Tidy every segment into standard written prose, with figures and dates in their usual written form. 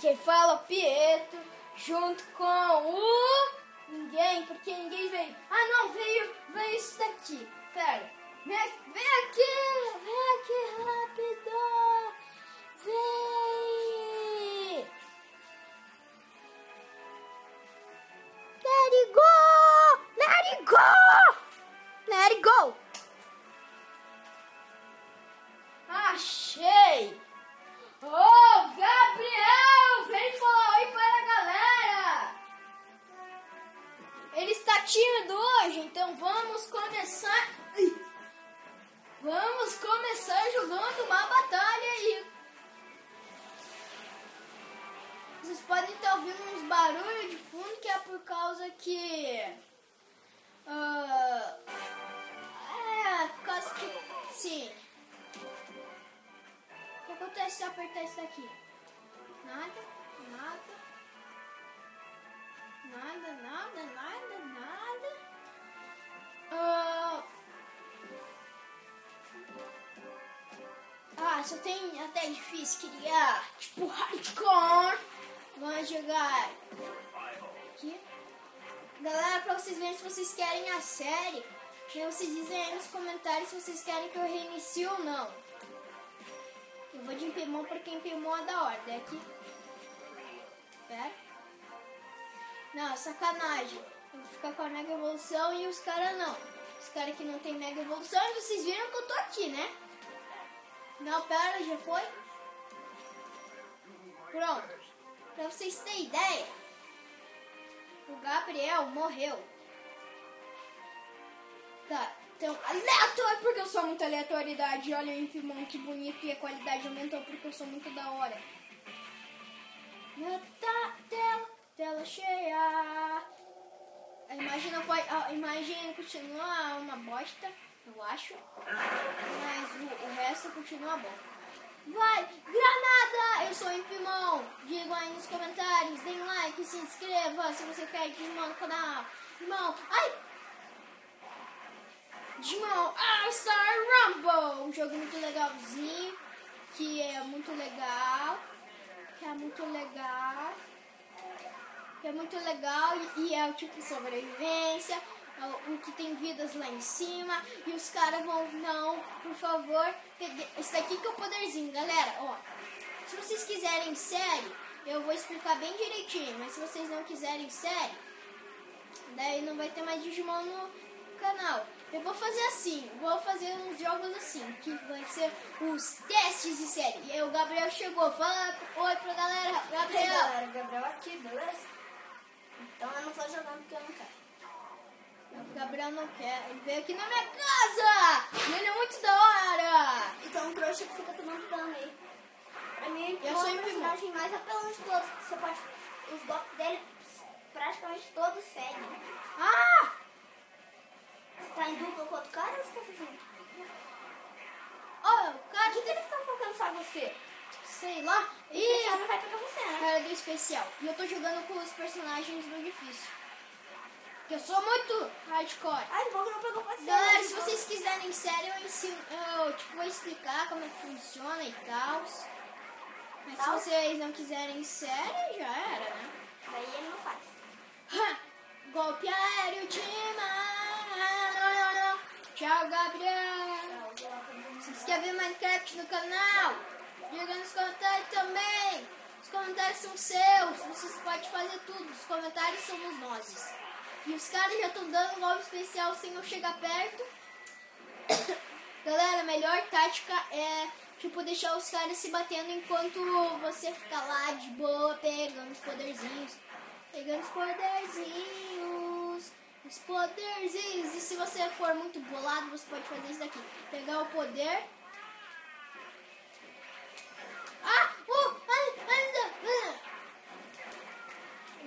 quem fala é o Pietro, junto com o... Ninguém, porque ninguém veio. Ah, não, veio isso daqui. Pera, vem aqui rápido. Vem. Let it go, let it go, let it go. Achei. Ô, Gabriel, vem falar oi para a galera. Ele está tímido hoje, então vamos começar. Vamos começar jogando uma batalha aí. Vocês podem estar ouvindo uns barulhos de fundo, que é por causa que... por causa que... Sim. O que acontece se eu apertar isso daqui? Nada. Só tem até difícil criar, tipo hardcore. Vamos jogar aqui. Galera, pra vocês verem se vocês querem a série, vocês dizem aí nos comentários se vocês querem que eu reinicie ou não. Eu vou de Impemon porque Impemon é da hora. Daqui. Pera. Não, sacanagem. Eu vou ficar com a Mega Evolução e os caras não. Os caras que não tem Mega Evolução, e vocês viram que eu tô aqui, né? Não, pera, já foi? Pronto. Pra vocês terem ideia, o Gabriel morreu. Tá, então, aleatório, porque eu sou muito aleatoriedade. Olha o Impemon, que bonito, e a qualidade aumentou porque eu sou muito da hora. Tela cheia. A imagem continua uma bosta, eu acho. Mas o resto continua bom. Vai, granada! Eu sou o Impemon. Digam aí nos comentários, deem like, se inscreva se você quer Digimon no canal. Digimon, Digimon All-Star Rumble. Um jogo muito legalzinho, que é muito legal. E é o tipo de sobrevivência, o que tem vidas lá em cima, e os caras vão, não, por favor, esse daqui que é o poderzinho, galera, ó, se vocês quiserem série, eu vou explicar bem direitinho, mas se vocês não quiserem série, daí não vai ter mais Digimon no canal. Eu vou fazer assim, vou fazer uns jogos assim, que vai ser os testes de série. E aí o Gabriel chegou, fala oi pra galera, Gabriel. E aí, galera, Gabriel aqui, beleza? Então eu não tô jogando porque eu não quero. O Gabriel não quer, ele veio aqui na minha casa! E ele é muito da hora! Então um trouxa que fica tomando dano aí. Pra mim, eu sou o personagem mais apelão de todos. Você pode... Os golpes dele praticamente todos seguem. Você tá em dupla com outro cara ou você tá fazendo? O cara... O que eles estão focando só você? Sei lá. E não vai pegar você, né? Cara do especial. E eu tô jogando com os personagens do difícil. Porque eu sou muito hardcore. Ai, bom que não pegou você. Galera, se vocês quiserem sério, eu ensino. Eu vou explicar como é que funciona e tal. Mas se vocês não quiserem sério, já era, né? Daí ele não faz. Golpe aéreo de mano. Tchau, Gabriel. Se você quer ver Minecraft no canal, diga nos comentários também. Os comentários são seus. Vocês podem fazer tudo. Os comentários somos nós. E os caras já estão dando um golpe especial sem eu chegar perto. Galera, a melhor tática é tipo deixar os caras se batendo enquanto você fica lá de boa pegando os poderzinhos. Os poderzinhos. E se você for muito bolado, você pode fazer isso daqui. Pegar o poder.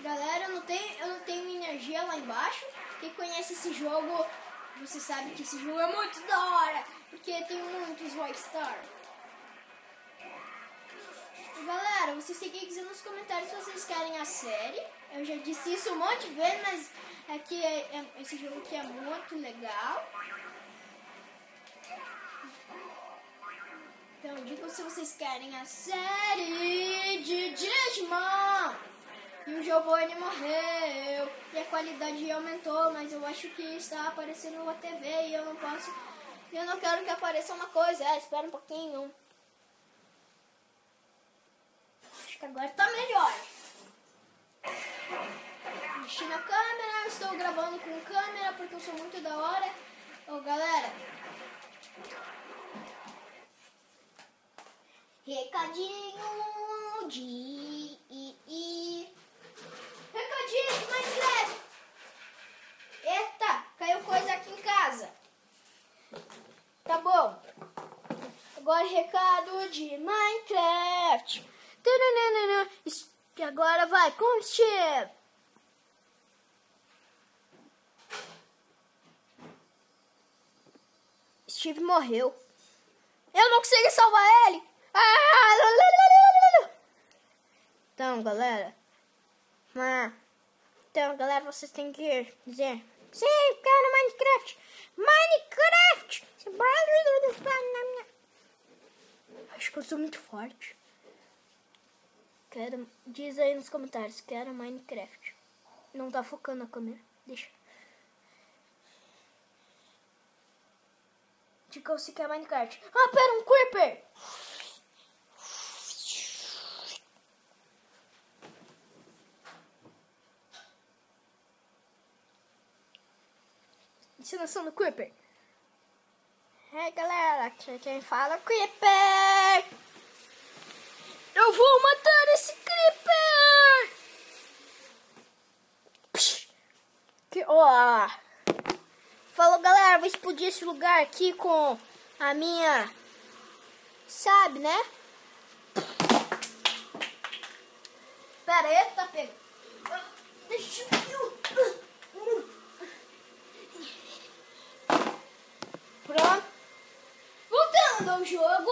Galera, eu não tenho energia lá embaixo. Quem conhece esse jogo, você sabe que esse jogo é muito da hora. Porque tem muitos Rockstar. Galera, vocês têm que dizer nos comentários se vocês querem a série. Eu já disse isso um monte de vezes, mas é que esse jogo aqui é muito legal. Então Me digam se vocês querem a série de Digimon. E o Giovanni morreu. E a qualidade aumentou, mas eu acho que está aparecendo na TV e eu não posso. Eu não quero que apareça uma coisa. Espera um pouquinho. Acho que agora tá melhor. Mexi na câmera, eu estou gravando com câmera porque eu sou muito da hora. Ô galera. Recadinho de Recadinho de Minecraft. Eita, caiu coisa aqui em casa. Tá bom. Agora recado de Minecraft. E agora vai com o Steve. Steve morreu. Eu não consegui salvar ele. Então, galera. Vocês têm que dizer: sim, eu quero Minecraft. Minecraft. Acho que eu sou muito forte. Diz aí nos comentários, quero Minecraft. Não tá focando a câmera. Deixa. Diga se quer Minecraft. Ah, pera, um Creeper! Ensinação do Creeper. Galera, aqui quem fala Creeper. Eu vou matar esse Creeper. Falou, galera, vou explodir esse lugar aqui com a minha, sabe, né? Pera aí, tá pegando. Deixa eu... Pronto. Voltando ao jogo.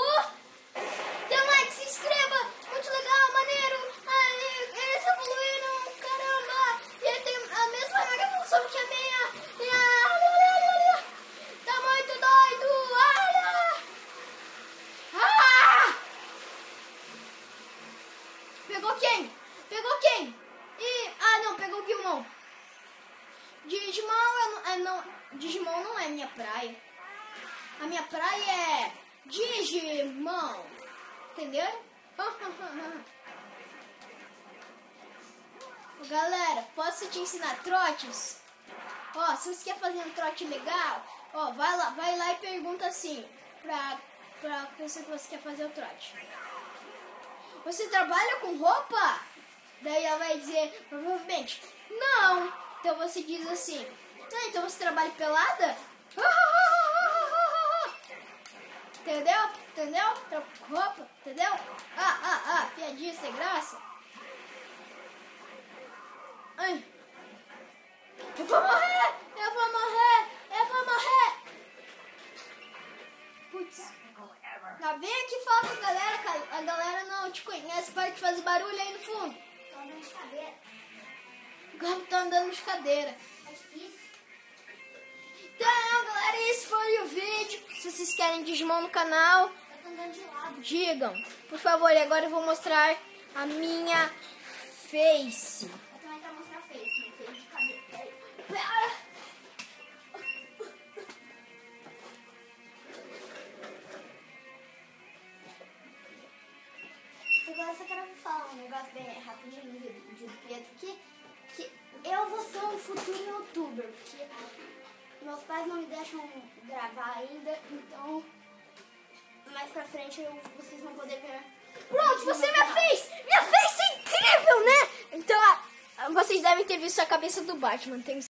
Dê um like, se inscreva. Muito legal, maneiro. Eles evoluíram, caramba. E ele tem a mesma evolução que a minha. Tá muito doido. Pegou quem? Pegou quem? Não, pegou o Gilmon. Digimon não é minha praia. A minha praia é Digimon. Entendeu? Galera, posso te ensinar trotes? Ó, se você quer fazer um trote legal, ó, vai lá e pergunta assim pra pessoa que você quer fazer o trote. Você trabalha com roupa? Daí ela vai dizer, provavelmente, não. Então você diz assim, então você trabalha pelada? Entendeu? Entendeu? Roupa, entendeu? Piadinha sem graça. Ai. Eu vou morrer! Eu vou morrer! Eu vou morrer! Putz. Já vem aqui falar com a galera, cara. A galera não te conhece, para de fazer barulho aí no fundo. Tô andando de cadeira. O Gabo tá andando de cadeira. É difícil. Então, galera, esse foi o vídeo. Se vocês querem Digimon no canal, Eu tô andando de lado. digam. Por favor, e agora eu vou mostrar a minha face. Eu também quero mostrar a face, né? Face de cadeira. Agora eu só quero falar um negócio bem rapidinho de Pietro aqui. Que eu vou ser um futuro youtuber. Porque meus pais não me deixam gravar ainda. Então, mais pra frente vocês vão poder ver. Pronto, você me fez! Minha face é incrível, né? Então, vocês devem ter visto a cabeça do Batman. Tem